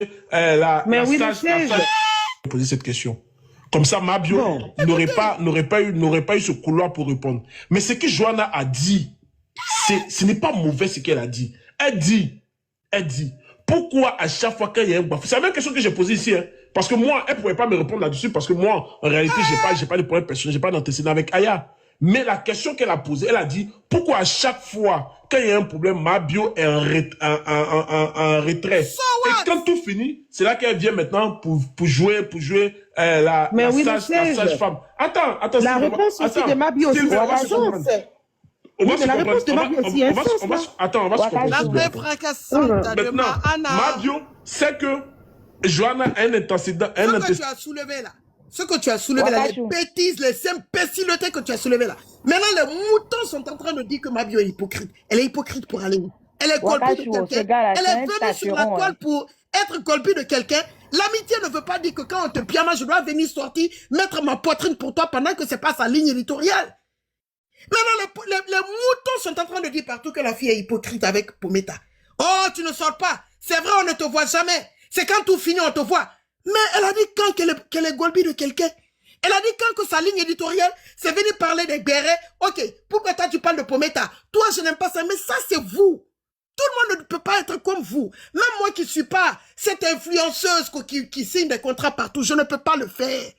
Mais oui, le la siège. sage poser cette question. Comme ça, Mabio Bon. n'aurait pas eu ce couloir pour répondre. Mais ce que Johanna a dit, ce n'est pas mauvais ce qu'elle a dit. Elle dit, pourquoi à chaque fois qu'il y a un bafou, c'est la même question que j'ai posée ici, hein, parce que moi, elle ne pouvait pas me répondre là-dessus, parce que moi, en réalité, j'ai pas de problème personnel, j'ai pas d'antécédent avec Aya. Mais la question qu'elle a posée, elle a dit, pourquoi à chaque fois, quand il y a un problème, Mabio est en retrait. So Et what? quand tout finit, c'est là qu'elle vient maintenant pour jouer Mais oui, le la siège. sage-femme. Attends, La réponse aussi de Mabio aussi, Sylvain, ça on va a se sens. comprendre. On Oui, va mais se la comprendre. réponse de Mabio aussi a un sens, là. Attends, on va se comprendre. La Wakajo. vraie fracassante de Maintenant, Mahana. Mabio sait que Johanna a un antécédent. Ce que tu as soulevé là, ce que tu as soulevé là, les Wakajo. bêtises, les imbécilités que tu as soulevées là. Maintenant, les moutons sont en train de dire que Mabio est hypocrite. Elle est hypocrite pour aller où? Elle est golpée de Wakajo, ce quelqu'un. gars-là, Elle c'est est un venue sur la tâcheron, toile hein. pour être golpée de quelqu'un. L'amitié ne veut pas dire que quand on te piama, je dois venir sortir, mettre ma poitrine pour toi pendant que c'est pas sa ligne éditoriale. Maintenant, les moutons sont en train de dire partout que la fille est hypocrite avec Pometa. Oh, tu ne sors pas. C'est vrai, on ne te voit jamais. C'est quand tout finit, on te voit. Mais elle a dit quand qu'elle est golbie de quelqu'un. Elle a dit quand que sa ligne éditoriale, c'est venir parler des bérets. Ok, pourquoi toi tu parles de Pometa? Toi, je n'aime pas ça, mais ça, c'est vous. Tout le monde ne peut pas être comme vous. Même moi qui ne suis pas cette influenceuse qui signe des contrats partout, je ne peux pas le faire.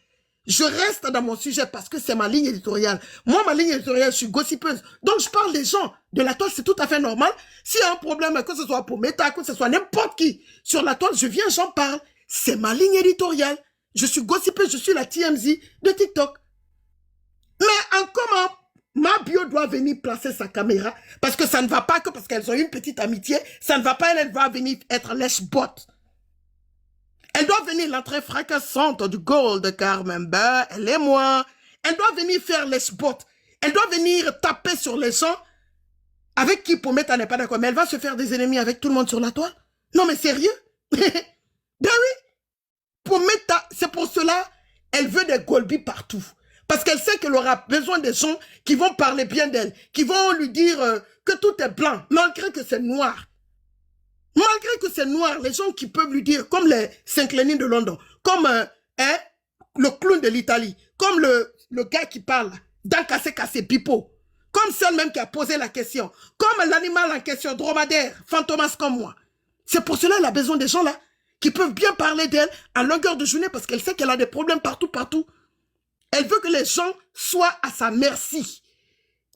Je reste dans mon sujet parce que c'est ma ligne éditoriale. Moi, ma ligne éditoriale, je suis gossipeuse. Donc, je parle des gens. De la toile, c'est tout à fait normal. S'il y a un problème, que ce soit pour Meta, que ce soit n'importe qui, sur la toile, je viens, j'en parle. C'est ma ligne éditoriale. Je suis gossipeuse, je suis la TMZ de TikTok. Mais en comment Mabio doit venir placer sa caméra, parce que ça ne va pas que parce qu'elles ont une petite amitié, ça ne va pas, elle va venir être lèche-bot. Elle doit venir l'entrée fracassante du goal de Carmen Burr, elle et moi. Elle doit venir faire lèche-bot. Elle doit venir taper sur les gens avec qui Pometa n'est pas d'accord. Mais elle va se faire des ennemis avec tout le monde sur la toile. Non mais sérieux? Ben oui. Pometa, c'est pour cela, elle veut des golbis partout. Parce qu'elle sait qu'elle aura besoin des gens qui vont parler bien d'elle, qui vont lui dire que tout est blanc, malgré que c'est noir. Malgré que c'est noir, les gens qui peuvent lui dire, comme les Saint-Clénin de London, comme le clown de l'Italie, comme le gars qui parle, Dan Cassé Pipo, comme celle même qui a posé la question, comme l'animal en question, dromadaire, fantomas comme moi. C'est pour cela qu'elle a besoin des gens là, qui peuvent bien parler d'elle à longueur de journée, parce qu'elle sait qu'elle a des problèmes partout. Elle veut que les gens soient à sa merci.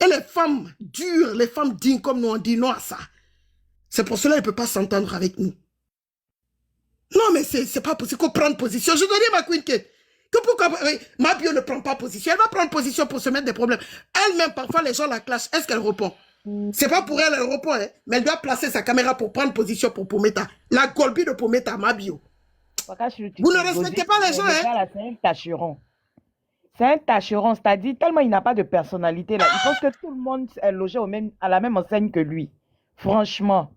Et les femmes dures, les femmes dignes, comme nous on dit non à ça. C'est pour cela qu'elle ne peut pas s'entendre avec nous. Non, mais c'est pas possible qu'on prenne position. Je te dis, ma Queen Kate, que pourquoi Mabio ne prend pas position? Elle va prendre position pour se mettre des problèmes. Elle-même, parfois, les gens la clashent. Est-ce qu'elle répond? C'est pas pour elle, elle répond, hein, mais elle doit placer sa caméra pour prendre position pour Pometa. La golbie de Pometa, Mabio. Vous ne respectez pas les gens, hein? C'est un tâcheron. C'est un tâcheron, c'est-à-dire tellement il n'a pas de personnalité là. Il pense que tout le monde est logé à la même enseigne que lui. Franchement.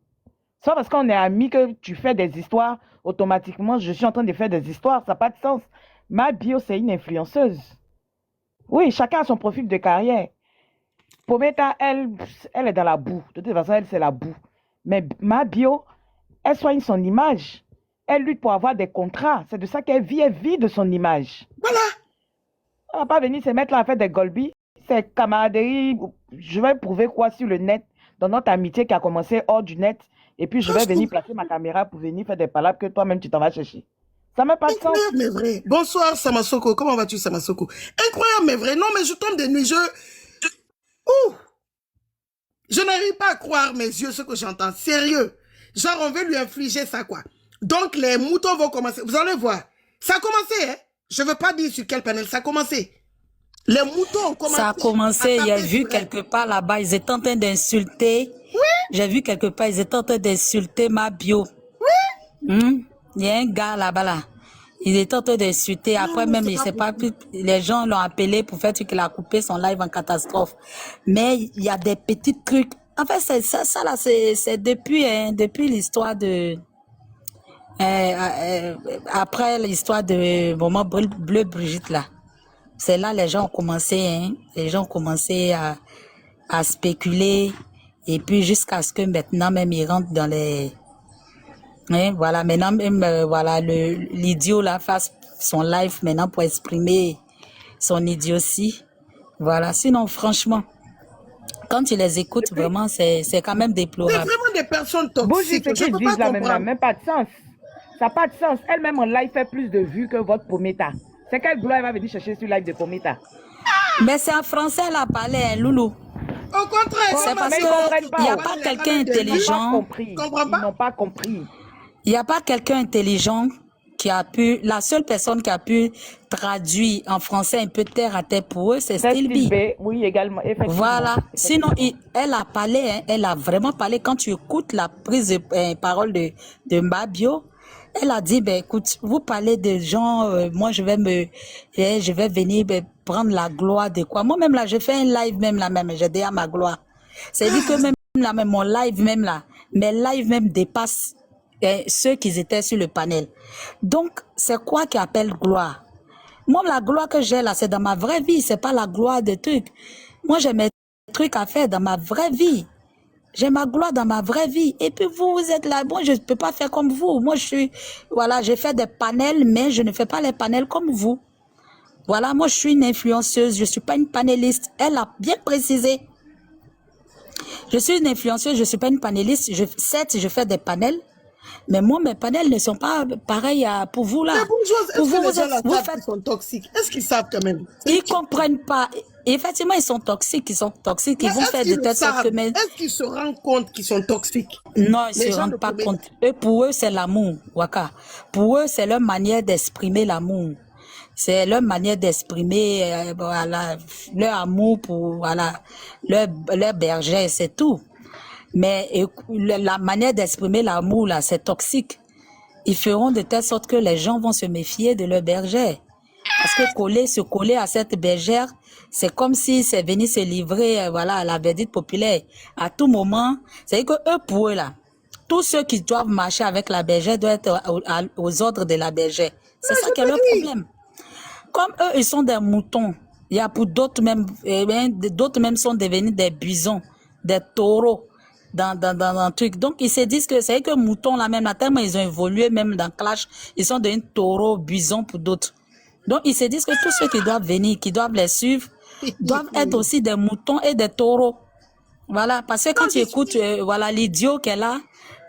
C'est pas parce qu'on est amis que tu fais des histoires, automatiquement je suis en train de faire des histoires, ça n'a pas de sens. Mabio, c'est une influenceuse. Oui, chacun a son profil de carrière. Pometa, elle est dans la boue. De toute façon, elle, c'est la boue. Mais Mabio, elle soigne son image. Elle lutte pour avoir des contrats. C'est de ça qu'elle vit de son image. Voilà. Elle ne va pas venir se mettre là à faire des golbis. C'est camaraderie. Je vais prouver quoi sur le net, dans notre amitié qui a commencé hors du net. Et puis, je vais venir placer ma caméra pour venir faire des palabres que toi-même, tu t'en vas chercher. Ça n'a pas de sens. Incroyable, mais vrai. Bonsoir, Samasoko. Comment vas-tu, Samasoko? Incroyable, mais vrai. Non, mais je tombe des nuits. Ouh! Je n'arrive pas à croire mes yeux ce que j'entends. Sérieux. Genre, on veut lui infliger ça, quoi. Donc, les moutons vont commencer. Vous allez voir. Ça a commencé, hein? Je ne veux pas dire sur quel panel. Ça a commencé. Les moutons ont commencé. Ça a commencé, j'ai vu quelque part là-bas, ils étaient en train d'insulter. Oui. J'ai vu quelque part, ils étaient en train d'insulter Mabio. Oui. Il y a un gars là-bas là. Ils étaient en train d'insulter. Après même, je sais pas, les gens l'ont appelé pour faire qu'il a coupé son live en catastrophe. Mais il y a des petits trucs. En fait, c'est ça là, c'est depuis l'histoire de... après l'histoire de Maman Bleu Brigitte là. C'est là les gens ont commencé, hein, les gens ont commencé à spéculer et puis jusqu'à ce que maintenant même ils rentrent Hein, voilà, maintenant, même, voilà, l'idiot là fasse son live maintenant pour exprimer son idiotie. Voilà, sinon, franchement, quand tu les Et écoutes, puis, vraiment, c'est quand même c'est déplorable. vraiment des personnes Bougie, toxiques. ce Je ne qu'ils peux pas disent là même, n'a comprendre. même pas de sens. Ça n'a pas de sens. Elle-même en live fait plus de vues que votre Pometa. C'est quelle gloire elle va venir chercher sur live de Pometa? Mais c'est en français, elle a parlé, hein, Loulou. Au contraire, C'est comme parce Mais ils Maman ne là comprennent qui il n'y pas. a Oh. voilà, pas les quelqu'un ramène des Ils n'ont vues. pas intelligent. compris. Comprends Ils pas? n'ont pas compris. Il n'y a pas quelqu'un intelligent qui a pu, la seule personne qui a pu traduire en français un peu terre à terre pour eux, c'est C'est Style Stilby. B, oui, également, effectivement. Voilà. Sinon, Effectivement. elle a parlé, hein, elle a vraiment parlé. Quand tu écoutes la prise de parole de Mabio, elle a dit, ben écoute, vous parlez de gens, moi je vais venir prendre la gloire de quoi. Moi-même là, je fais un live même là même, j'ai déjà ma gloire. C'est dit que même là, même mon live même là, mes lives même dépassent ceux qui étaient sur le panel. Donc, c'est quoi qui appelle gloire? Moi, la gloire que j'ai là, c'est dans ma vraie vie, c'est pas la gloire de trucs. Moi, j'ai mes trucs à faire dans ma vraie vie. J'ai ma gloire dans ma vraie vie. Et puis vous, vous êtes là. Moi, je ne peux pas faire comme vous. Moi, voilà, j'ai fait des panels, mais je ne fais pas les panels comme vous. Voilà, moi, je suis une influenceuse. Je ne suis pas une panéliste. Elle a bien précisé. Je suis une influenceuse, je ne suis pas une panéliste. Certes, je fais des panels, mais moi, mes panels ne sont pas pareils pour vous là. Les bourgeois, Pour est-ce vous, que les gens là vous savent faites. qu'ils sont toxiques? Est-ce qu'ils savent quand même? Ils comprennent pas. Effectivement, ils sont toxiques, Mais Ils vont est-ce faire de qu'ils le telle sorte que savent? Est-ce qu'ils se rendent compte qu'ils sont toxiques? non, ils Les se gens de rendent pas Pometa. compte. Pour eux, c'est l'amour, Waka. Pour eux, c'est leur manière d'exprimer l'amour. C'est leur manière d'exprimer voilà, leur amour pour voilà, leur berger, c'est tout. Mais la manière d'exprimer l'amour, là, c'est toxique. Ils feront de telle sorte que les gens vont se méfier de leur bergère. Parce que se coller à cette bergère, c'est comme si c'est venu se livrer voilà, à la verdict populaire. À tout moment, c'est que eux, pour eux, là, tous ceux qui doivent marcher avec la bergère doivent être aux ordres de la bergère. C'est Mais ça je qui est leur te dis, problème. Comme eux, ils sont des moutons, il y a pour d'autres même, d'autres même sont devenus des bisons, des taureaux dans un truc. Donc, ils se disent que c'est que moutons là même, là, tellement ils ont évolué même dans Clash, ils sont devenus taureaux, bisons pour d'autres. Donc, ils se disent que tous ceux qui doivent venir, qui doivent les suivre, doivent être aussi des moutons et des taureaux. Voilà, parce que quand non, tu écoutes, voilà, l'idiot qui est là,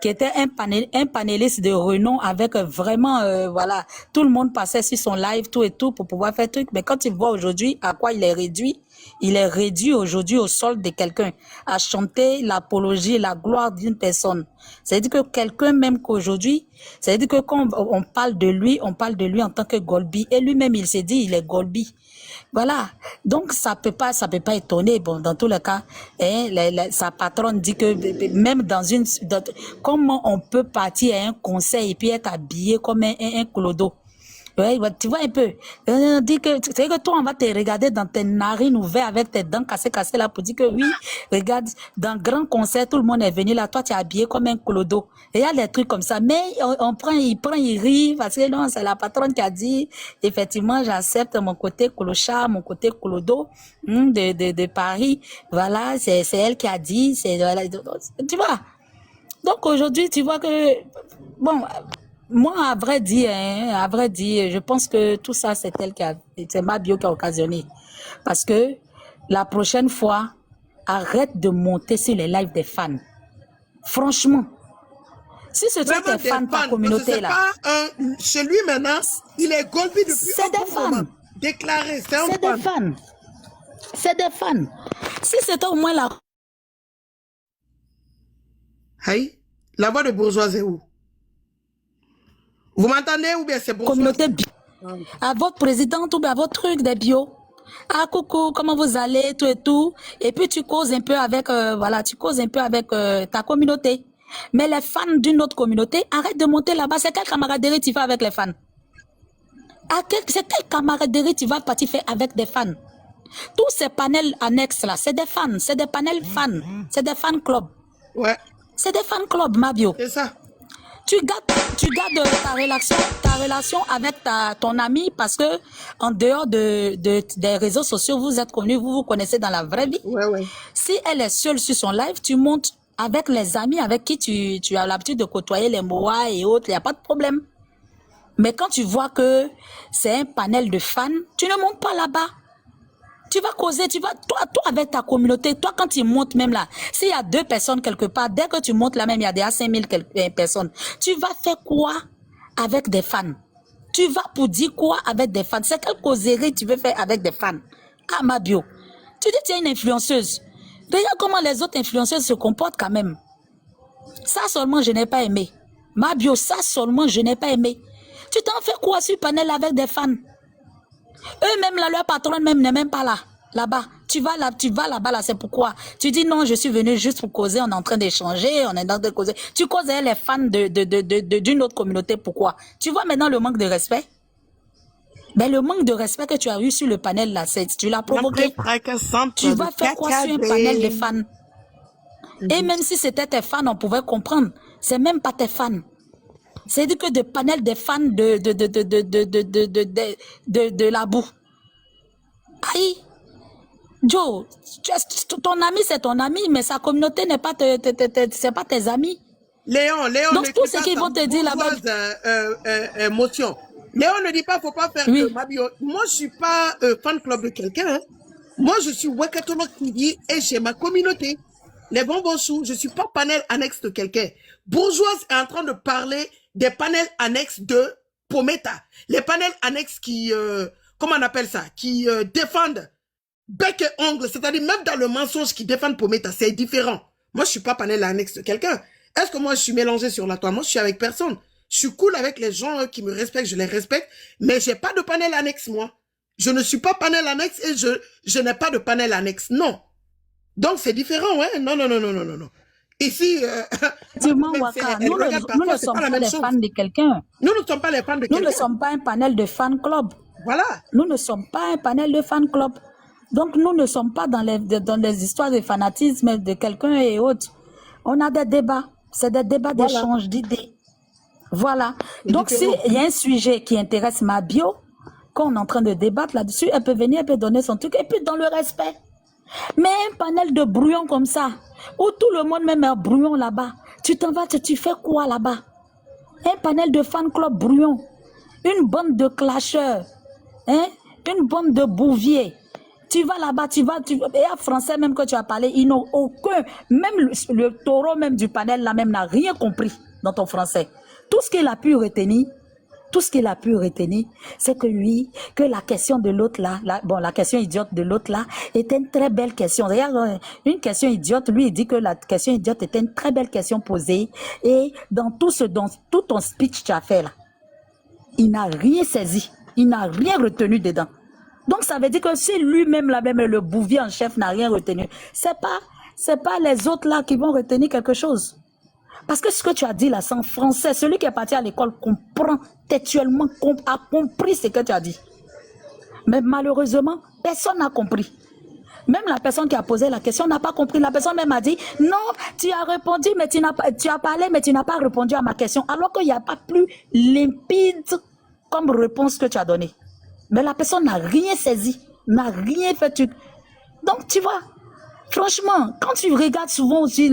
qui était un panéliste de renom avec vraiment, voilà, tout le monde passait sur son live, tout et tout, pour pouvoir faire truc. Mais quand tu vois aujourd'hui à quoi il est réduit aujourd'hui au sol de quelqu'un, à chanter l'apologie, la gloire d'une personne. C'est-à-dire que quelqu'un même qu'aujourd'hui, c'est-à-dire que quand on parle de lui en tant que Golby. Et lui-même, il s'est dit, il est Golby. Voilà. Donc, ça peut pas étonner. Bon, dans tous les cas, hein, sa patronne dit que même comment on peut partir à un concert et puis être habillé comme un clodo. Ouais, tu vois un peu. On dit que, c'est que toi, on va te regarder dans tes narines ouvertes avec tes dents cassées là pour dire que oui, regarde, dans grand concert, tout le monde est venu là, toi, tu es habillé comme un clodo. Et il y a des trucs comme ça. Mais il rit, parce que non, c'est la patronne qui a dit, effectivement, j'accepte mon côté clochard, mon côté clodo, de Paris. Voilà, c'est elle qui a dit, voilà, tu vois. Donc aujourd'hui, tu vois que, bon, moi, à vrai dire, je pense que tout ça, c'est Mabio qui a occasionné. Parce que la prochaine fois, arrête de monter sur les lives des fans. Franchement, si ce sont vraiment tes fans, des ta fans. communauté Parce que là, c'est pas un... Chez lui maintenant, il est Golby depuis c'est un des bon fans. moment. Déclaré, c'est un C'est fan. des fans. C'est des fans. Si c'était au moins la Aïe, la voix de bourgeoise est où? Vous m'entendez ou bien c'est bourgeois? communauté à votre présidente ou bien à votre truc des bio. Ah coucou, comment vous allez, tout et tout. Et puis tu causes un peu avec, voilà, tu causes un peu avec ta communauté. Mais les fans d'une autre communauté, arrête de monter là-bas. C'est quelle camaraderie tu fais avec les fans? C'est quelle camaraderie tu vas partir faire avec des fans? Tous ces panels annexes là, c'est des fans, c'est des panels fans, c'est des fan clubs. Ouais, C'est des fan clubs, Mabio. c'est ça. Tu gardes ta relation avec ton ami parce que en dehors des réseaux sociaux, vous êtes connus, vous vous connaissez dans la vraie vie. Ouais, ouais. Si elle est seule sur son live, tu montes Avec les amis avec qui tu as l'habitude de côtoyer les Moa et autres, il n'y a pas de problème. Mais quand tu vois que c'est un panel de fans, tu ne montes pas là-bas. Tu vas causer, toi avec ta communauté, toi quand tu montes même là, s'il y a 2 personnes quelque part, dès que tu montes là même, il y a déjà 5000 personnes. Tu vas faire quoi avec des fans? Tu vas pour dire quoi avec des fans? C'est quelle causerie tu veux faire avec des fans? Ah, ma bio. Tu dis que tu es une influenceuse. Regarde comment les autres influenceuses se comportent quand même. Ça seulement, je n'ai pas aimé. Ma bio, ça seulement, je n'ai pas aimé. Tu t'en fais quoi sur le panel avec des fans? Eux-mêmes, là, leur patronne même n'est même pas là. Là-bas. Tu vas là-bas, là, c'est pourquoi. Tu dis non, je suis venu juste pour causer, on est en train d'échanger, on est en train de causer. Tu causes avec les fans d'une autre communauté, pourquoi? Tu vois maintenant le manque de respect? Ben, le manque de respect que tu as eu sur le panel, là, tu l'as provoqué. Tu vas faire quoi sur un panel de fans? Et même si c'était tes fans, on pouvait comprendre. C'est même pas tes fans. C'est-à-dire que de panel des fans de la boue. Aïe. Joe, ton ami, c'est ton ami, mais sa communauté n'est pas, c'est pas tes amis. Léon, donc tout ce qu'ils vont te dire là-bas. Émotion. Léon ne dit pas, faut pas faire oui. Moi, je suis pas fan club de quelqu'un. Hein. Moi, je suis Wekatolo TV et j'ai ma communauté. Les bonbons sous, je suis pas panel annexe de quelqu'un. Bourgeoise est en train de parler des panels annexes de Pometa. Les panels annexes qui, comment on appelle ça, qui défendent bec et ongle, c'est-à-dire même dans le mensonge qui défendent Pometa, c'est différent. Moi, je suis pas panel annexe de quelqu'un. Est-ce que moi, je suis mélangé sur la toile? Moi, je suis avec personne. Je suis cool avec les gens qui me respectent, je les respecte, mais j'ai pas de panel annexe, moi. Je ne suis pas panel annexe et je n'ai pas de panel annexe, non. Donc, c'est différent, ouais. Non. Ici, Waka, nous ne sommes pas les fans de quelqu'un. Nous ne sommes pas les fans de quelqu'un. Nous ne sommes pas un panel de fan club. Voilà. Nous ne sommes pas un panel de fan club. Donc, nous ne sommes pas dans les histoires de fanatisme de quelqu'un et autres. On a des débats. C'est des débats d'échange d'idées. Voilà. Donc, s'il y a un sujet qui intéresse ma bio, quand on est en train de débattre là-dessus, elle peut venir, elle peut donner son truc, et puis dans le respect. Mais un panel de brouillon comme ça, où tout le monde même est brouillon là-bas, tu t'en vas, tu fais quoi là-bas? Un panel de fan club brouillon, une bande de clasheurs, hein? Une bande de bouviers. Tu vas là-bas, et en français même que tu as parlé, ils n'ont aucun, même le taureau même du panel là même n'a rien compris dans ton français. Tout ce qu'il a pu retenir, c'est que lui, que la question de l'autre là, la question idiote de l'autre là, était une très belle question. D'ailleurs, une question idiote, lui, il dit que la question idiote était une très belle question posée. Et dans tout ton speech que tu as fait là, il n'a rien saisi. Il n'a rien retenu dedans. Donc, ça veut dire que si lui-même, là même, le bouvier en chef n'a rien retenu, c'est pas les autres là qui vont retenir quelque chose. Parce que ce que tu as dit là, c'est en français. Celui qui est parti à l'école comprend textuellement, a compris ce que tu as dit. Mais malheureusement, personne n'a compris. Même la personne qui a posé la question n'a pas compris. La personne même a dit, non, tu as répondu, mais tu as parlé, mais tu n'as pas répondu à ma question. Alors qu'il n'y a pas plus limpide comme réponse que tu as donnée. Mais la personne n'a rien saisi, n'a rien fait. Donc, tu vois, franchement, quand tu regardes souvent aussi,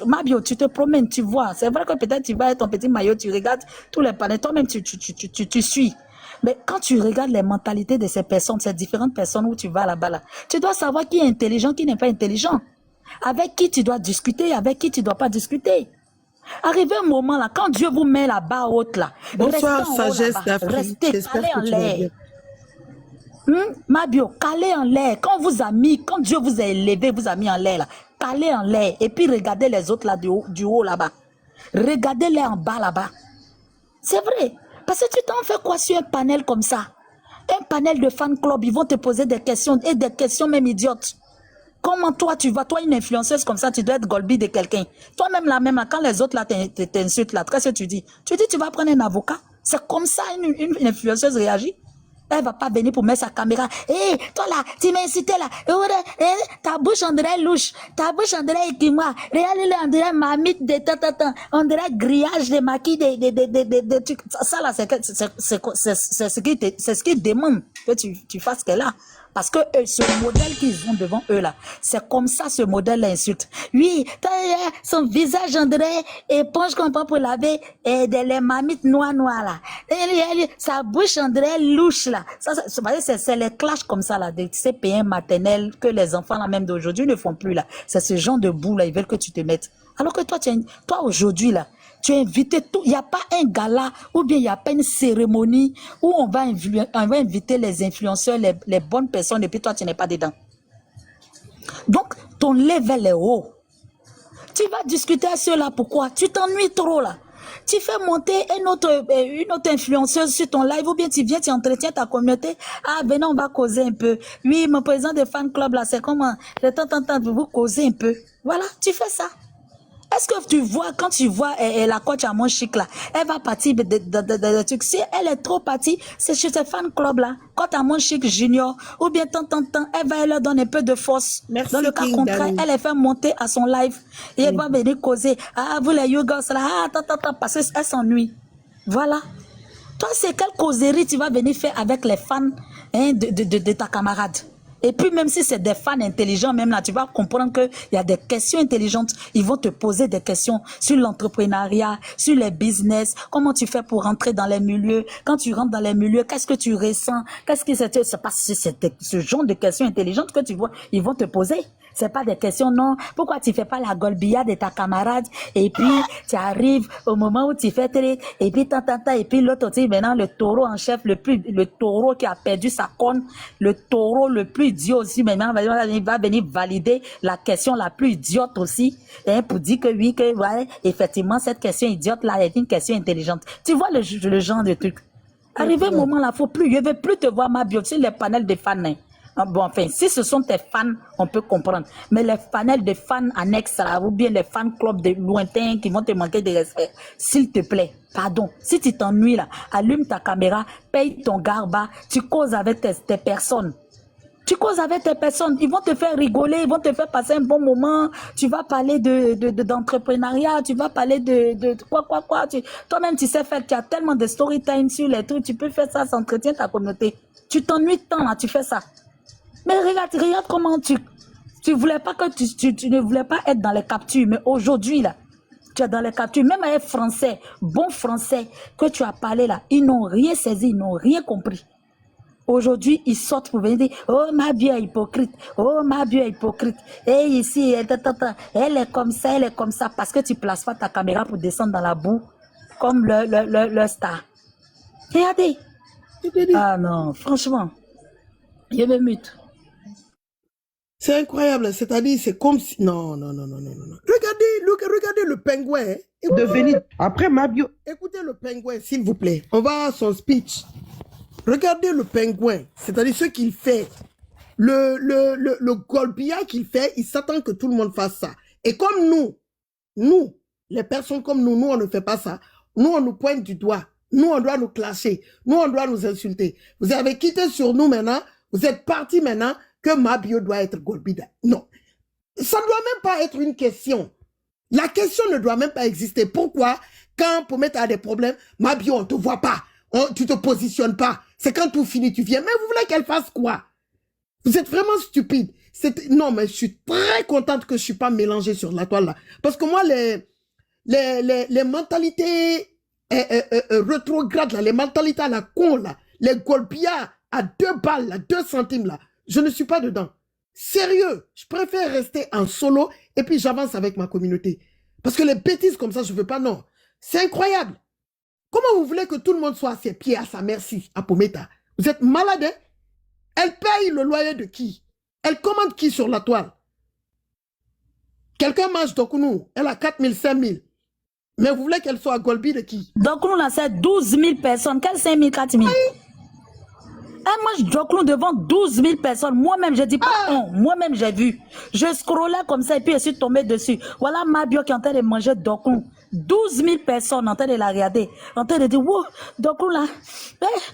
Mabio, tu te promènes, tu vois. C'est vrai que peut-être tu vas avec ton petit maillot, tu regardes tous les panels, toi-même tu suis. Mais quand tu regardes les mentalités de ces personnes, ces différentes personnes où tu vas là-bas, là, tu dois savoir qui est intelligent, qui n'est pas intelligent. Avec qui tu dois discuter, avec qui tu ne dois pas discuter. Arrivé un moment là, quand Dieu vous met la barre haute là, bonsoir, sagesse d'Afrique. Restez calé en l'air. Mabio, calé en l'air. Quand Dieu vous a élevé, vous a mis en l'air là, calé en l'air. Et puis regardez les autres là du haut là-bas. Regardez-les en bas là-bas. C'est vrai. Parce que tu t'en fais quoi sur un panel comme ça? Un panel de fan club, ils vont te poser des questions, et des questions même idiotes. Comment toi, toi une influenceuse comme ça, tu dois être golbi de quelqu'un. Toi-même là, quand les autres là t'insultent là, qu'est-ce que tu dis? Tu vas prendre un avocat? C'est comme ça une influenceuse réagit? Elle va pas venir pour mettre sa caméra. Hé, toi là, tu m'as incité là. Ta bouche on dirait louche. Ta bouche on dirait équimois. Regarde-le, on dirait mamite de tant. On dirait grillage de maquis de trucs. Ça là, c'est ce qui demande que tu fasses qu'elle a. Parce que ce modèle qu'ils ont devant eux là, c'est comme ça ce modèle insulte. Oui, son visage on dirait éponge qu'on prend pour laver et les mamites noires là. Sa bouche on dirait louche là. Ça, c'est les clashs comme ça là, de ces pays maternels que les enfants là même d'aujourd'hui ne font plus là. C'est ce genre de boue là, ils veulent que tu te mettes. Alors que toi, toi aujourd'hui là, tu es invité tout. Il n'y a pas un gala ou bien il n'y a pas une cérémonie où on va inviter les influenceurs, les bonnes personnes, et puis toi, tu n'es pas dedans. Donc, ton level est haut. Tu vas discuter à ceux-là. Pourquoi? Tu t'ennuies trop là. Tu fais monter une autre influenceuse sur ton live ou bien tu viens, tu entretiens ta communauté. Ah, venez, on va causer un peu. Oui, mon président de fan club là, c'est comment? De temps en temps, vous causer un peu. Voilà, tu fais ça. Est-ce que tu vois, quand tu vois la coach à mon chic là, elle va partir de trucs. Si elle est trop partie, c'est chez ces fan club là. Quand à mon chic junior, ou bien tant, elle leur donne un peu de force. Merci, dans le cas King contraire, Danny. elle les fait monter à son live. Et elle va venir causer. Ah, vous les yogas là, ah, parce qu'elle s'ennuie. Voilà. Toi, c'est quelle causerie tu vas venir faire avec les fans hein, de ta camarade? Et puis, même si c'est des fans intelligents, même là, tu vas comprendre qu'il y a des questions intelligentes. Ils vont te poser des questions sur l'entrepreneuriat, sur les business, comment tu fais pour rentrer dans les milieux. Quand tu rentres dans les milieux, qu'est-ce que tu ressens? Qu'est-ce que c'est pas ce genre de questions intelligentes que tu vois, ils vont te poser. C'est pas des questions, non. Pourquoi tu fais pas la golbilla de ta camarade? Et puis, tu arrives au moment où tu fais trade, et puis, et puis l'autre aussi, maintenant, le taureau en chef, le taureau qui a perdu sa corne, le taureau le plus idiot aussi, maintenant, il va venir valider la question la plus idiote aussi, hein, pour dire que oui, que, ouais, effectivement, cette question idiote-là est une question intelligente. Tu vois le genre de truc. Arrivé au moment là, je ne vais plus te voir ma bio sur les panels de fans, hein. Bon, enfin, si ce sont tes fans, on peut comprendre. Mais les panels de fans annexes, là, ou bien les fan clubs de lointains qui vont te manquer de respect, s'il te plaît, pardon. Si tu t'ennuies là, allume ta caméra, paye ton garba, tu causes avec tes personnes. Tu causes avec tes personnes, ils vont te faire rigoler, ils vont te faire passer un bon moment. Tu vas parler d'entrepreneuriat, tu vas parler de quoi. Toi-même, tu sais faire, tu as tellement de story time sur les trucs, tu peux faire ça, ça entretient ta communauté. Tu t'ennuies tant là, tu fais ça. Mais regarde comment tu voulais pas que tu ne voulais pas être dans les captures, mais aujourd'hui là, tu es dans les captures, même avec français, bon français que tu as parlé là, ils n'ont rien saisi, ils n'ont rien compris. Aujourd'hui, ils sortent pour venir dire, oh ma bio est hypocrite, oh ma bio est hypocrite, et ici, elle est comme ça, parce que tu places pas ta caméra pour descendre dans la boue, comme le star. Regardez. Ah non, franchement, je me mute. C'est incroyable, c'est-à-dire, c'est comme si... Non. Regardez le pingouin. Hein. Après Mabio. Écoutez le pingouin, s'il vous plaît. On va à son speech. Regardez le pingouin, c'est-à-dire ce qu'il fait. Le golbia qu'il fait, il s'attend que tout le monde fasse ça. Et comme nous, les personnes comme nous, on ne fait pas ça. Nous, on nous pointe du doigt. Nous, on doit nous clasher. Nous, on doit nous insulter. Vous avez quitté sur nous maintenant. Vous êtes partis maintenant que ma bio doit être golbida. Non. Ça ne doit même pas être une question. La question ne doit même pas exister. Pourquoi? Quand pour mettre à des problèmes, ma bio, on ne te voit pas. Tu ne te positionnes pas. C'est quand tout finit, tu viens. Mais vous voulez qu'elle fasse quoi? Vous êtes vraiment stupide. Non, mais je suis très contente que je ne suis pas mélangée sur la toile là. Parce que moi, les mentalités rétrogrades, là, les mentalités à la con, là, les golbias à 2 balles, là, 2 centimes, là, je ne suis pas dedans. Sérieux, je préfère rester en solo et puis j'avance avec ma communauté. Parce que les bêtises comme ça, je ne veux pas, non. C'est incroyable. Comment vous voulez que tout le monde soit à ses pieds, à sa merci, à Pometa? Vous êtes malade, hein? Elle paye le loyer de qui? Elle commande qui sur la toile? Quelqu'un mange Dokounou, elle a 4 000, 5 000. Mais vous voulez qu'elle soit à Golbi de qui? Dokounou, là, c'est 12 000 personnes. Quel 5 000, 4 000? Elle mange Dokounou devant 12 000 personnes. Moi-même, je dis pas on. Moi-même, j'ai vu. Je scrollais comme ça et puis je suis tombée dessus. Voilà Mabio qui est en train de manger Dokounou. 12 000 personnes en train de la regarder. En train de dire, wow, Dokounou là.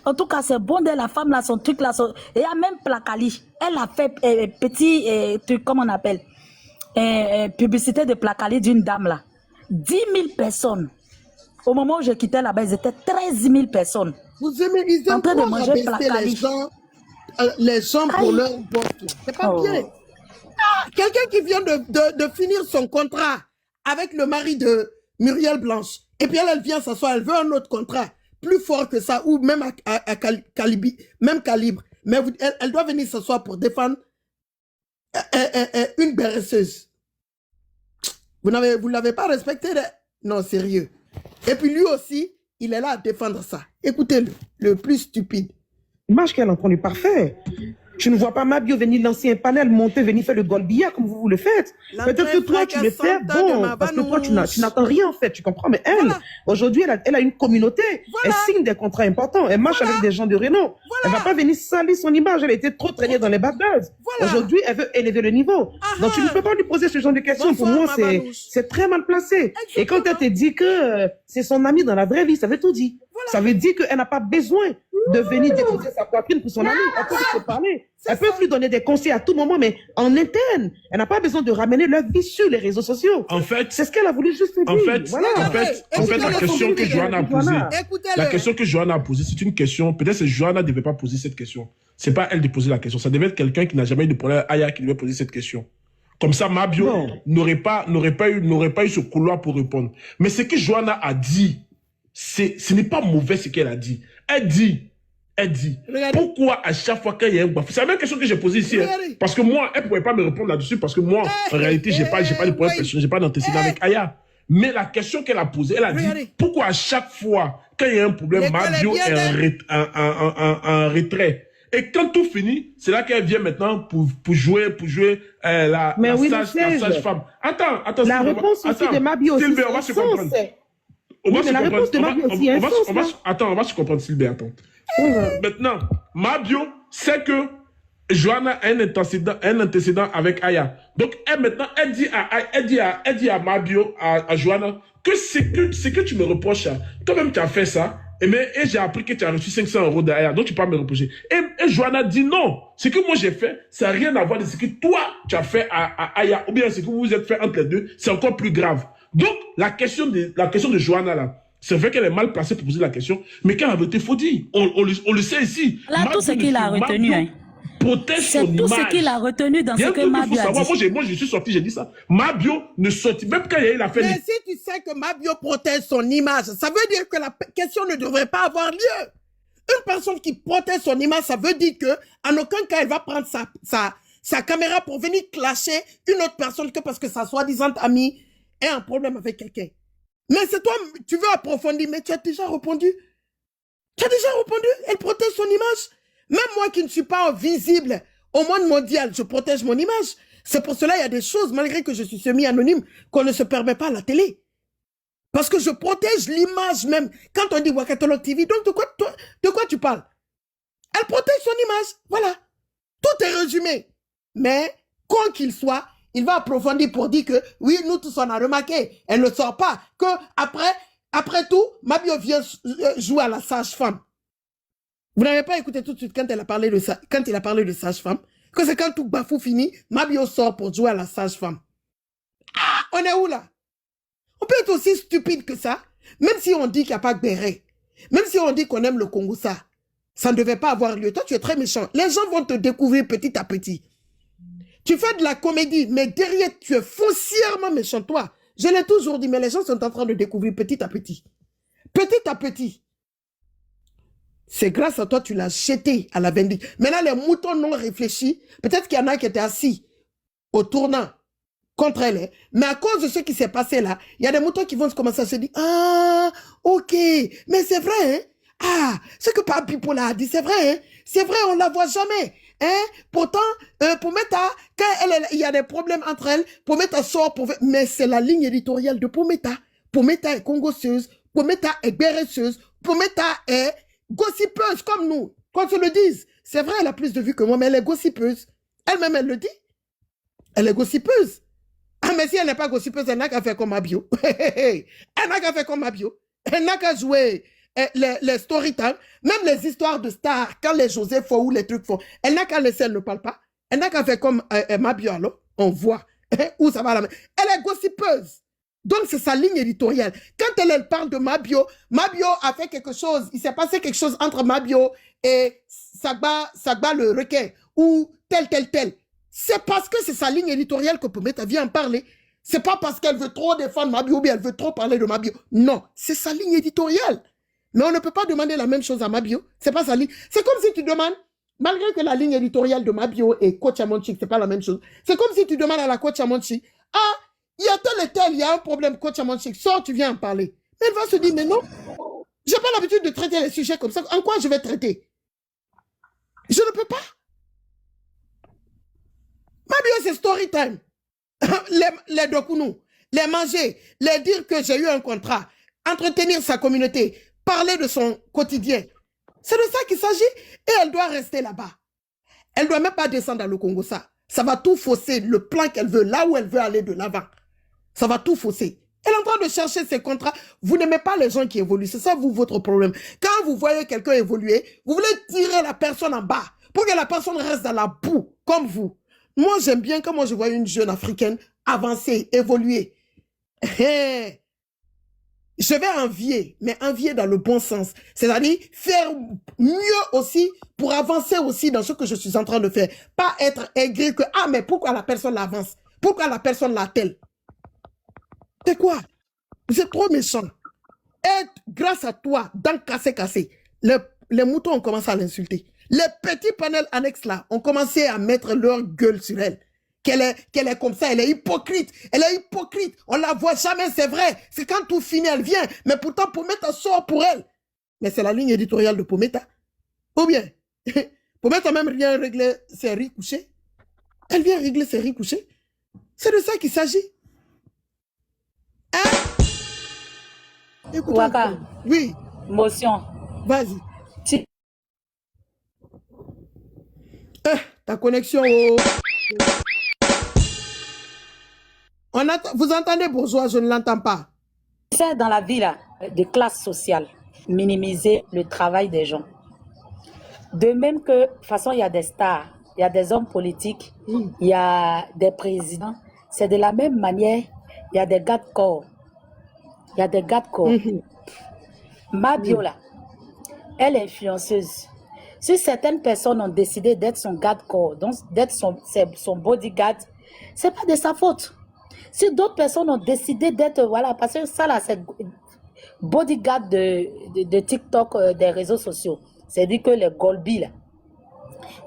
En tout cas, c'est bon de la femme là, son truc là. Et il y a même Placali. Elle a fait petit truc, comment on appelle? Publicité de Placali d'une dame là. 10 000 personnes. Au moment où je quittais là-bas, ils étaient 13 000 personnes. Ils aiment en train de trop manger rabaisser Placali. les gens les gens pour leur poste. C'est pas bien. Quelqu'un qui vient de finir son contrat avec le mari de Muriel Blanche, et puis elle vient s'asseoir, elle veut un autre contrat plus fort que ça, ou même même calibre. Mais elle doit venir s'asseoir pour défendre une béresseuse. Vous ne l'avez pas respecté, non, sérieux. Et puis lui aussi, il est là à défendre ça. Écoutez-le, le plus stupide. L'image qu'elle entend est parfait. Tu ne vois pas Mabio venir lancer un panel, monter, venir faire le golbilla comme vous le faites. Peut-être que toi, tu le fais, bon, parce que toi, tu n'attends rien en fait, tu comprends. Mais elle, aujourd'hui, elle a une communauté. Elle signe des contrats importants. Elle marche avec des gens de renom. Elle ne va pas venir salir son image. Elle a été trop traînée dans les bad buzz. Aujourd'hui, elle veut élever le niveau. Donc, tu ne peux pas lui poser ce genre de questions. Pour moi, c'est très mal placé. Et quand elle te dit que c'est son ami dans la vraie vie, ça veut tout dire. Ça veut dire qu'elle n'a pas besoin de venir déposer sa poitrine pour son ami. Elle peut se parler. Elle peut lui donner des conseils à tout moment, mais en interne. Elle n'a pas besoin de ramener leur vie sur les réseaux sociaux. En fait, c'est ce qu'elle a voulu juste dire. En fait, voilà. la question que Johanna a posée, la question que Johanna a posée, c'est une question, peut-être que Johanna ne devait pas poser cette question. C'est pas elle de poser la question. Ça devait être quelqu'un qui n'a jamais eu de problème à Aya qui devait poser cette question. Comme ça, Mabio n'aurait pas eu ce couloir pour répondre. Mais ce que Johanna a dit, ce n'est pas mauvais ce qu'elle a dit. Elle dit, pourquoi à chaque fois qu'il y a un bafou, c'est la même question que j'ai posée ici, hein, parce que moi, elle ne pouvait pas me répondre là-dessus, parce que moi, en réalité, je n'ai pas de problème personnel, je n'ai pas d'antécédent avec Aya. Mais la question qu'elle a posée, elle a dit, pourquoi à chaque fois qu'il y a un problème, Mabio est en retrait. Et quand tout finit, c'est là qu'elle vient maintenant pour jouer la sage-femme. Attends. La réponse aussi de Mabio aussi, Sylvain, on va se comprendre. On va se comprendre, Sylvain, attends. Maintenant, Mabio sait que Johanna a un antécédent avec Aya. Donc, elle dit à Mabio, à Johanna, que c'est que tu me reproches, toi-même tu as fait ça, et j'ai appris que tu as reçu 500 € d'Aya, donc tu peux me reprocher. Et Johanna dit non, ce que moi j'ai fait, ça n'a rien à voir de ce que toi tu as fait à Aya, ou bien ce que vous vous êtes fait entre les deux, c'est encore plus grave. Donc, la question de Johanna, là, c'est vrai qu'elle est mal placée pour poser la question, mais qu'elle a voté, il faut dire. On le sait ici. Là, tout ce qu'il a retenu, hein. C'est tout ce qu'il a retenu dans ce que Mabio a dit. Moi, je suis sorti, j'ai dit ça. Mabio ne sortit, même quand il a fait... Mais si tu sais que Mabio protège son image, ça veut dire que la question ne devrait pas avoir lieu. Une personne qui protège son image, ça veut dire que en aucun cas, elle va prendre sa caméra pour venir clasher une autre personne que parce que sa soi-disant amie est un problème avec quelqu'un. Mais c'est toi, tu veux approfondir, mais tu as déjà répondu. Elle protège son image. Même moi qui ne suis pas visible au monde mondial, je protège mon image. C'est pour cela qu'il y a des choses, malgré que je suis semi-anonyme, qu'on ne se permet pas à la télé. Parce que je protège l'image même. Quand on dit Wakatolog TV, donc de quoi tu parles? Elle protège son image. Voilà. Tout est résumé. Mais, quoi qu'il soit, il va approfondir pour dire que, oui, nous tous on a remarqué, elle ne sort pas, que après tout, Mabio vient jouer à la sage-femme. Vous n'avez pas écouté tout de suite quand il a parlé de sage-femme, que c'est quand tout bafou finit, Mabio sort pour jouer à la sage-femme. Ah, on est où là? On peut être aussi stupide que ça, même si on dit qu'il n'y a pas de béret, même si on dit qu'on aime le Congo, ça ne devait pas avoir lieu. Toi, tu es très méchant. Les gens vont te découvrir petit à petit. Tu fais de la comédie, mais derrière, tu es foncièrement méchant, toi. Je l'ai toujours dit, mais les gens sont en train de découvrir petit à petit. Petit à petit. C'est grâce à toi, tu l'as jeté à la vindicte. Maintenant, les moutons non réfléchis, peut-être qu'il y en a qui étaient assis au tournant contre elle. Mais à cause de ce qui s'est passé là, il y a des moutons qui vont commencer à se dire, ah, ok, mais c'est vrai, hein? Ah, ce que Papi Pola a dit, c'est vrai, hein? C'est vrai, on la voit jamais. Hein? Pourtant, Pometa, quand il y a des problèmes entre elles, Pometa sort pour... Mais c'est la ligne éditoriale de Pometa. Pometa est congosseuse, Pometa est béresseuse, Pometa est gossipeuse comme nous. Qu'on se le dise. C'est vrai, elle a plus de vues que moi, mais elle est gossipeuse. Elle-même, elle le dit. Elle est gossipeuse. Ah, mais si elle n'est pas gossipeuse, elle n'a qu'à faire comme Mabio. Elle n'a qu'à faire comme Mabio. Elle n'a qu'à jouer les story time, même les histoires de stars, quand les José font ou les trucs font. Elle n'a qu'à laisser, elle ne parle pas. Elle n'a qu'à faire comme Mabio, alors. On voit où ça va la main. Elle est gossipeuse. Donc, c'est sa ligne éditoriale. Quand elle parle de Mabio a fait quelque chose, il s'est passé quelque chose entre Mabio et Sagba le requin, ou tel. C'est parce que c'est sa ligne éditoriale que Pometa vient en parler. C'est pas parce qu'elle veut trop défendre Mabio ou bien elle veut trop parler de Mabio. Non, c'est sa ligne éditoriale. Mais on ne peut pas demander la même chose à Mabio. C'est pas sa ligne. C'est comme si tu demandes, malgré que la ligne éditoriale de Mabio et Coach Amonchi, c'est pas la même chose. C'est comme si tu demandes à la Coach Amonchi, ah, il y a tel et tel, il y a un problème, Coach Amonchi, sors, tu viens en parler. Mais elle va se dire, mais non, j'ai pas l'habitude de traiter les sujets comme ça. En quoi je vais traiter? Je ne peux pas. Mabio, c'est story time. Les dokounou, les manger, les dire que j'ai eu un contrat, entretenir sa communauté, parler de son quotidien. C'est de ça qu'il s'agit. Et elle doit rester là-bas. Elle ne doit même pas descendre dans le Congo, ça. Ça va tout fausser, le plan qu'elle veut, là où elle veut aller de l'avant. Ça va tout fausser. Elle est en train de chercher ses contrats. Vous n'aimez pas les gens qui évoluent. C'est ça, vous, votre problème. Quand vous voyez quelqu'un évoluer, vous voulez tirer la personne en bas pour que la personne reste dans la boue, comme vous. Moi, j'aime bien quand moi je vois une jeune africaine avancer, évoluer. Je vais envier, mais envier dans le bon sens. C'est-à-dire faire mieux aussi pour avancer aussi dans ce que je suis en train de faire. Pas être aigri que, ah, mais pourquoi la personne avance? Pourquoi la personne l'a-t-elle? C'est quoi? Vous êtes trop méchant. Et grâce à toi, dans cassé, les moutons ont commencé à l'insulter. Les petits panels annexes là ont commencé à mettre leur gueule sur elle. Qu'elle est comme ça, elle est hypocrite. Elle est hypocrite. On la voit jamais, c'est vrai. C'est quand tout finit, elle vient. Mais pourtant, Pometa sort pour elle. Mais c'est la ligne éditoriale de Pometa. Ou bien, Pometa même rien régler ses riz couchés. Elle vient régler ses riz couchés. C'est de ça qu'il s'agit. Hein? Écoute, Waka, oui, motion. vas-y. Tu- Ta connexion au... Vous entendez, bourgeois, je ne l'entends pas. sais, dans la vie là, de classe sociale, minimiser le travail des gens. De même que, de toute façon, il y a des stars, il y a des hommes politiques, il y a des présidents. C'est de la même manière, il y a des gars de corps. Il y a des gars de corps. Mabio là, elle est influenceuse. Si certaines personnes ont décidé d'être son garde corps, donc d'être son bodyguard, c'est pas de sa faute. Si d'autres personnes ont décidé d'être, voilà, parce que ça là, c'est bodyguard de TikTok, des réseaux sociaux. C'est-à-dire que les Golbi là.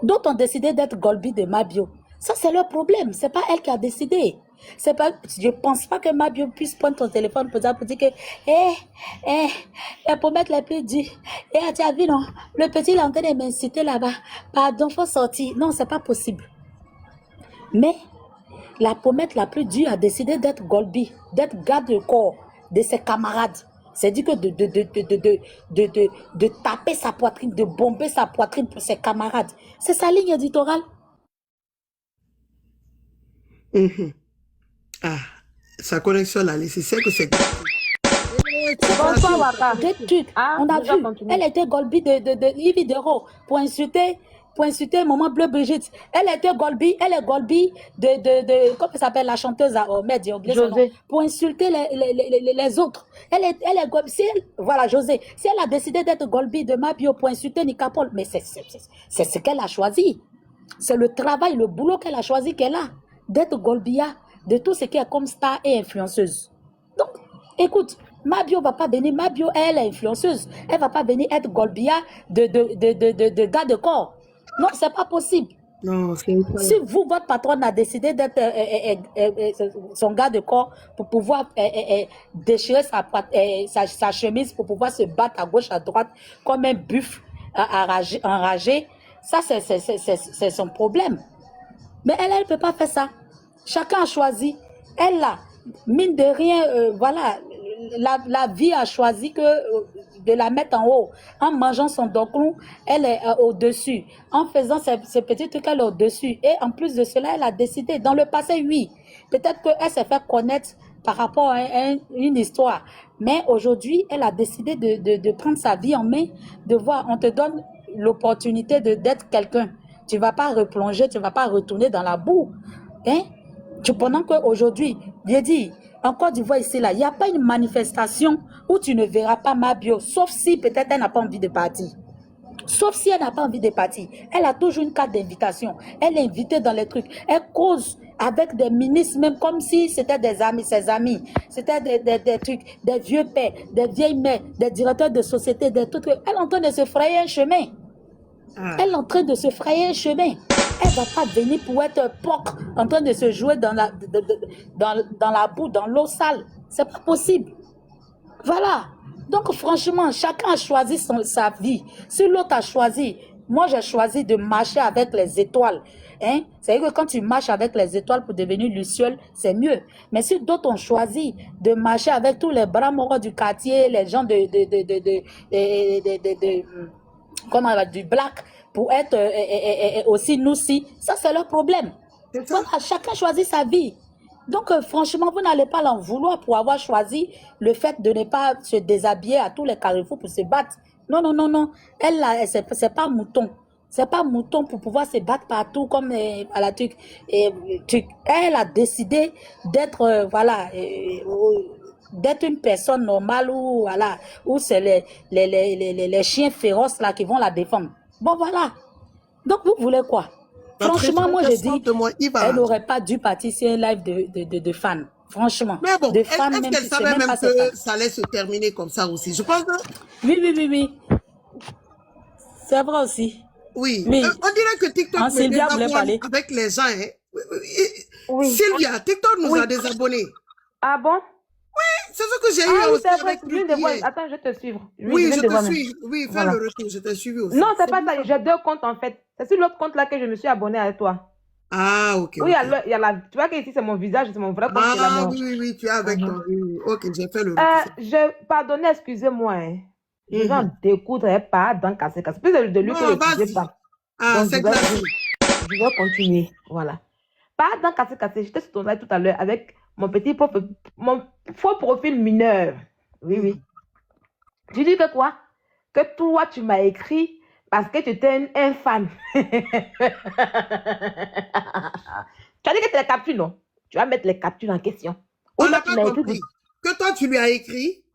D'autres ont décidé d'être Golbi de Mabio. Ça, c'est leur problème. C'est pas elle qui a décidé. C'est pas, je pense pas que Mabio puisse prendre ton téléphone pour dire que, pour mettre les pieds dit, tu as vu, non, le petit, il est en train de m'inciter là-bas. Pardon, faut sortir. Non, c'est pas possible. Mais, la pommette la plus dure a décidé d'être Golbi, d'être garde de corps de ses camarades. C'est-à-dire que de taper sa poitrine, de bomber sa poitrine pour ses camarades. C'est sa ligne éditoriale. Ah, sa connexion là, c'est sûr que c'est... Bonsoir, Waka. Des trucs, on a vu. Continue. Elle était Golbi de Yves Dero pour insulter Maman Bleu Brigitte. Elle était Golbi, elle est Golbi comment ça s'appelle la chanteuse à Ahmed, j'ai oublié son nom, José. pour insulter les autres. Elle est Golbi. Voilà, José. Si elle a décidé d'être Golbi de Mabio pour insulter Nicapol, mais c'est ce qu'elle a choisi. C'est le travail, le boulot qu'elle a choisi qu'elle a, d'être Golbia, de tout ce qui est comme star et influenceuse. Donc, écoute, Mabio va pas venir, Mabio, elle est influenceuse. Elle va pas venir être Golbia de gars de corps. Non, c'est pas possible. Non, c'est... Si vous, votre patronne a décidé d'être son gars de corps pour pouvoir déchirer sa chemise, pour pouvoir se battre à gauche, à droite, comme un buffle enragé, ça, c'est son problème. Mais elle ne peut pas faire ça. Chacun a choisi. Elle, là, mine de rien, voilà, la vie a choisi de la mettre en haut. En mangeant son doclou, elle est au-dessus. En faisant ces petits trucs, elle est au-dessus. Et en plus de cela, elle a décidé. Dans le passé, oui. Peut-être qu'elle s'est fait connaître par rapport à une histoire. Mais aujourd'hui, elle a décidé de prendre sa vie en main, de voir, on te donne l'opportunité d'être quelqu'un. Tu ne vas pas replonger, tu ne vas pas retourner dans la boue. Hein? Pendant qu'aujourd'hui, j'ai dit, En Côte d'Ivoire, ici, là, il n'y a pas une manifestation où tu ne verras pas ma bio, sauf si peut-être elle n'a pas envie de partir. Sauf si elle n'a pas envie de partir. Elle a toujours une carte d'invitation. Elle est invitée dans les trucs. Elle cause avec des ministres, même comme si c'était des amis, ses amis. C'était des trucs, des vieux pères, des vieilles mères, des directeurs de société, des trucs. Elle est en train de se frayer un chemin. Elle est en train de se frayer un chemin. Elle ne va pas venir pour être POC, en train de se jouer dans la boue, dans l'eau sale. C'est pas possible. Voilà. Donc, franchement, chacun a choisi sa vie. Si l'autre a choisi, moi, j'ai choisi de marcher avec les étoiles. Hein? C'est-à-dire que quand tu marches avec les étoiles pour devenir luciole, c'est mieux. Mais si d'autres ont choisi de marcher avec tous les bras morts du quartier, les gens comment on va dire, du black, pour être aussi nous si, ça c'est leur problème. Voilà, chacun choisit sa vie. Donc, franchement, vous n'allez pas l'en vouloir pour avoir choisi le fait de ne pas se déshabiller à tous les carrefours pour se battre. Non, non, non, non. Elle, c'est pas mouton. C'est pas mouton pour pouvoir se battre partout comme à la truc. Elle a décidé d'être, voilà, d'être une personne normale ou, voilà, où c'est les chiens féroces là qui vont la défendre. Bon, voilà. Donc, vous voulez quoi? Franchement, moi, je dis, elle n'aurait pas dû partir sur un live de fans. Franchement. Mais bon, est-ce qu'elle savait même que ça allait se terminer comme ça aussi? Je pense que... Oui. C'est vrai aussi. Oui. Oui. On dirait que TikTok me Sylvia voulait désabonne parler. avec les gens. Hein. Oui. Sylvia, TikTok nous a désabonnés. Ah bon? C'est ce que j'ai eu aussi avec lui. Attends, je vais te suivre. Oui, je te suis. Oui, fais le retour, je t'ai suivi aussi. Non, c'est pas ça. J'ai deux comptes en fait. C'est sur l'autre compte là que je me suis abonnée à toi. Ah, ok. Oui, il y a la... Tu vois qu'ici, c'est mon visage, c'est mon vrai compte. Ah, oui, tu es avec toi. Ok, j'ai fait le retour. Pardonnez, excusez-moi. Hein. Je vais en découdre, pas dans casser. Plus de lui que je ne pas. Ah, c'est clair. Je vais continuer. Voilà. Pas dans casser. J'étais sur ton live tout à l'heure avec mon faux profil mineur. Oui. Tu dis que quoi? Que toi, tu m'as écrit parce que tu étais un fan. Tu as dit que tu les captures, non? Tu vas mettre les captures en question. On n'a pas compris. Que toi, tu lui as écrit?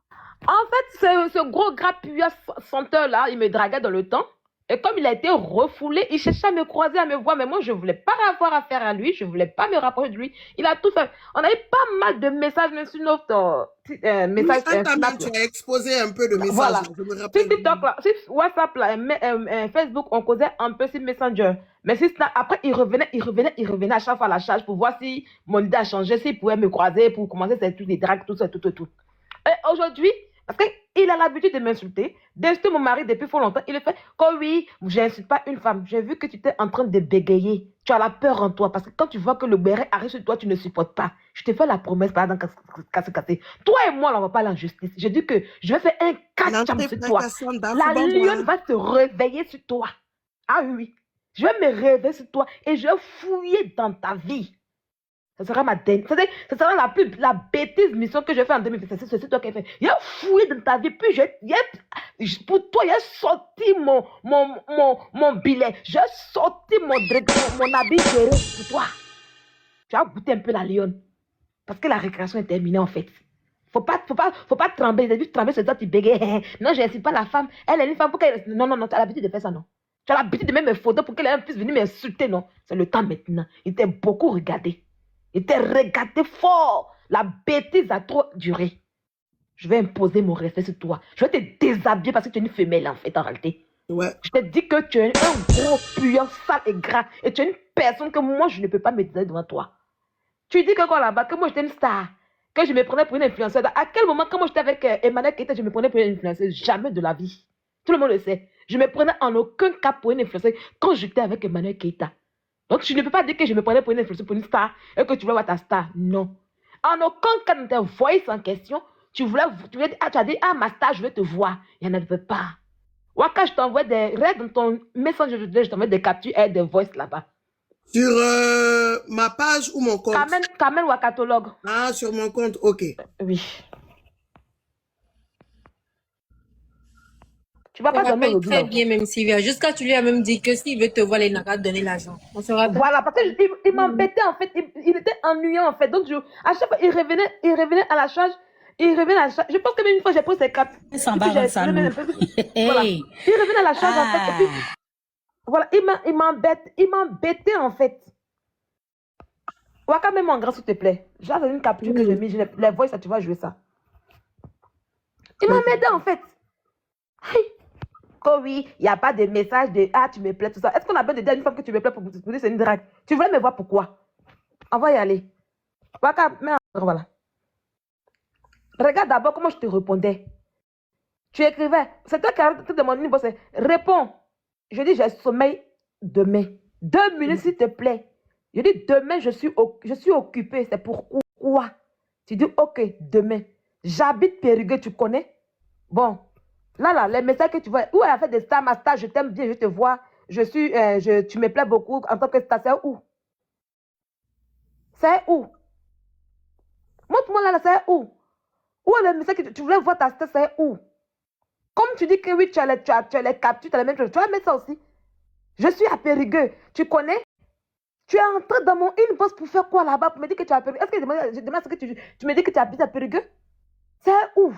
En fait, ce gros grappilleur senteur là, il me draguait dans le temps. Et comme il a été refoulé, il cherchait à me croiser, à me voir. Mais moi, je ne voulais pas avoir affaire à lui. Je ne voulais pas me rapprocher de lui. Il a tout fait. On a eu pas mal de messages, même sur notre message. Tu as exposé un peu de messages. Voilà. Je me rappelle. Sur TikTok, là, sur WhatsApp, là, Facebook, on causait un peu sur Messenger. Mais après, il revenait à chaque fois à la charge pour voir si mon idée a changé, s'il pouvait me croiser pour commencer tous les dragues, tout ça, tout. Et aujourd'hui, parce qu'il a l'habitude de m'insulter, d'insulter mon mari depuis fort longtemps. Il le fait que oui, je n'insulte pas une femme. J'ai vu que tu étais en train de bégayer. Tu as la peur en toi. Parce que quand tu vois que le béret arrive sur toi, tu ne supportes pas. Je te fais la promesse, par exemple, casser. Toi et moi, là, on ne va pas aller en justice. J'ai dit que je vais faire un catch-up sur toi. La lionne va se réveiller sur toi. Ah oui. Je vais me réveiller sur toi et je vais fouiller dans ta vie. Ça sera ma dernière. Ça sera la bêtise mission que je fais en 2027. C'est toi qui as fait. Il a fouillé dans ta vie. Puis pour toi, il a sorti mon billet. J'ai sorti mon habit pour toi. Tu as goûté un peu la lionne. Parce que la récréation est terminée en fait. Faut pas trembler. J'ai vu trembler, c'est toi qui bégayes. Non, je n'incite pas la femme. Elle est une femme. Non, tu as l'habitude de faire ça, non? Tu as l'habitude de mettre mes photos pour qu'elle puisse venir m'insulter, non? C'est le temps maintenant. Il t'a beaucoup regardé. Il t'a regardé fort. La bêtise a trop duré. Je vais imposer mon respect sur toi. Je vais te déshabiller parce que tu es une femelle, en fait, en réalité. Ouais. Je te dis que tu es un gros puant, sale et gras. Et tu es une personne que moi, je ne peux pas me déshabiller devant toi. Tu dis que quoi là-bas, que moi, j'étais une star. Que je me prenais pour une influenceuse. À quel moment, quand moi, j'étais avec Emmanuel Keita, je me prenais pour une influenceuse? Jamais de la vie. Tout le monde le sait. Je me prenais en aucun cas pour une influenceuse quand j'étais avec Emmanuel Keita. Donc, tu ne peux pas dire que je me prenais pour une influenceuse, pour une star, et que tu voulais voir ta star. Non. En aucun cas, dans tes voice en question, tu as dit, ma star, je vais te voir. Il n'y en avait pas. Waka, je t'envoie des règles dans ton message, je t'envoie des captures et des voices là-bas. Sur ma page ou mon compte? Kamel Wakatologue. Ah, sur mon compte, ok. Oui. Tu vas Ça pas donner rappelle au très lobby. bien, même Sylvia. Jusqu'à tu lui as même dit que s'il veut te voir, il n'a qu'à te donner l'argent. On se rappelle. Voilà, parce qu'il m'embêtait en fait. Il était ennuyant en fait. Donc, à chaque fois, il revenait à la charge. Il revenait à la charge. Je pense que même une fois, j'ai pris ses cartes. Il s'en Et va puis, j'ai avec sa exprimé loup. un peu. Voilà. Hey. Il revenait à la charge en fait. Et puis, Ah. voilà, il m'embêtait en fait. Waka, mets-moi en grand, s'il te plaît. J'ai une capture que j'ai mis. Les voix, ça, tu vas jouer ça. Il m'embêtait en fait. Aïe. Que oui, il n'y a pas de message de ah, tu me plais, tout ça. Est-ce qu'on a besoin de dire à une femme que tu me plais pour dire c'est une drague? Tu voulais me voir pourquoi? On va y aller. Waka, mets en grand, voilà. Regarde d'abord comment je te répondais. Tu écrivais. C'est toi qui as de mon niveau, c'est réponds. Je dis, j'ai sommeil demain. 2 minutes, s'il te plaît. Je dis, demain, je suis occupée. C'est pourquoi. Tu dis, ok, demain. J'habite Périgueux, tu connais? Bon. Là, les messages que tu vois. Où elle a fait des stars, ma star, je t'aime bien, je te vois. Tu me plais beaucoup en tant que star. C'est où? C'est où? Montre-moi là, c'est où? Où est le message que tu voulais voir ta star, c'est où? Comme tu dis que oui, tu as les captures, tu as les mêmes choses. Tu vas mettre ça aussi. Je suis à Périgueux. Tu connais? Tu es entré dans mon inbox pour faire quoi là-bas? Pour me dire que tu es à Périgueux. Est-ce que je demande ce que tu me dis que tu habites à Périgueux? C'est où?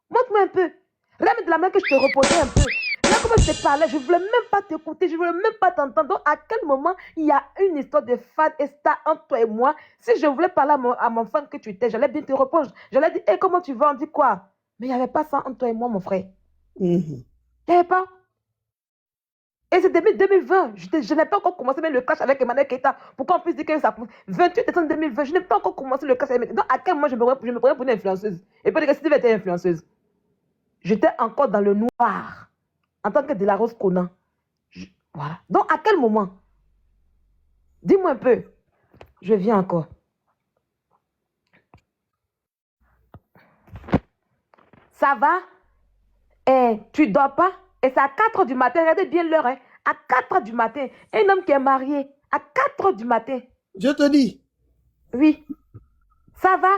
Montre-moi un peu. Regarde de la main que je te reposais un peu. Regarde comment je te parlais. Je ne voulais même pas t'écouter. Je ne voulais même pas t'entendre. Donc, à quel moment il y a une histoire de fan et star entre toi et moi? Si je voulais parler à mon fan que tu étais, j'allais bien te répondre. J'allais dire, hey, comment tu vas? On dit quoi? Mais il n'y avait pas ça entre toi et moi, mon frère. Il n'y avait pas. Et c'est depuis 2020. Je n'ai pas encore commencé même le clash avec Emmanuel Keita. Pourquoi on puisse dire que ça commence 28 décembre 2020, je n'ai pas encore commencé le clash avec Emmanuel. Donc, à quel moment je me prenais pour une influenceuse? Et puis, que si tu étais influenceuse, j'étais encore dans le noir. En tant que de la Rose Conan. Voilà. Donc, à quel moment? Dis-moi un peu. Je viens encore. Ça va? Et tu dors pas? Et c'est à 4 h du matin. Regardez bien l'heure. Hein? À 4 h du matin. Un homme qui est marié. À 4 h du matin. Je te dis. Oui. Ça va?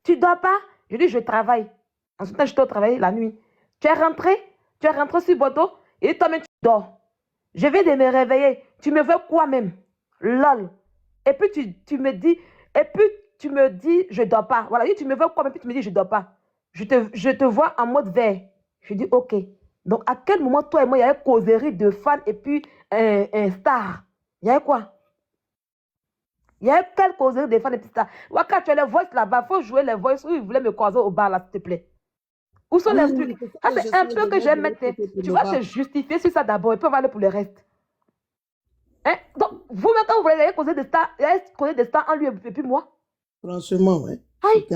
Tu dors pas? Je dis, je travaille. Ensuite, je dois travailler la nuit. Tu es rentré sur Bordeaux et toi-même tu dors. Je viens de me réveiller. Tu me veux quoi même? Lol. Et puis tu me dis, je dors pas. Voilà, tu me veux quoi même? Puis tu me dis, je dors pas. Je te vois en mode vert. Je dis, ok. Donc, à quel moment toi et moi, il y avait causerie de fans et puis un star? Il y avait quoi? Il y a quelle causerie de fans et puis stars? Waka, tu as les voices là-bas. Il faut jouer les voices où ils voulaient me croiser au bar là, s'il te plaît. Où sont les trucs? Ah, c'est un peu que j'aime mettre. Tu vas te justifier sur ça d'abord et puis on va aller pour le reste. Hein? Donc, vous maintenant, vous voulez causer des stars, en lui et puis moi? Franchement, ouais. Aïe.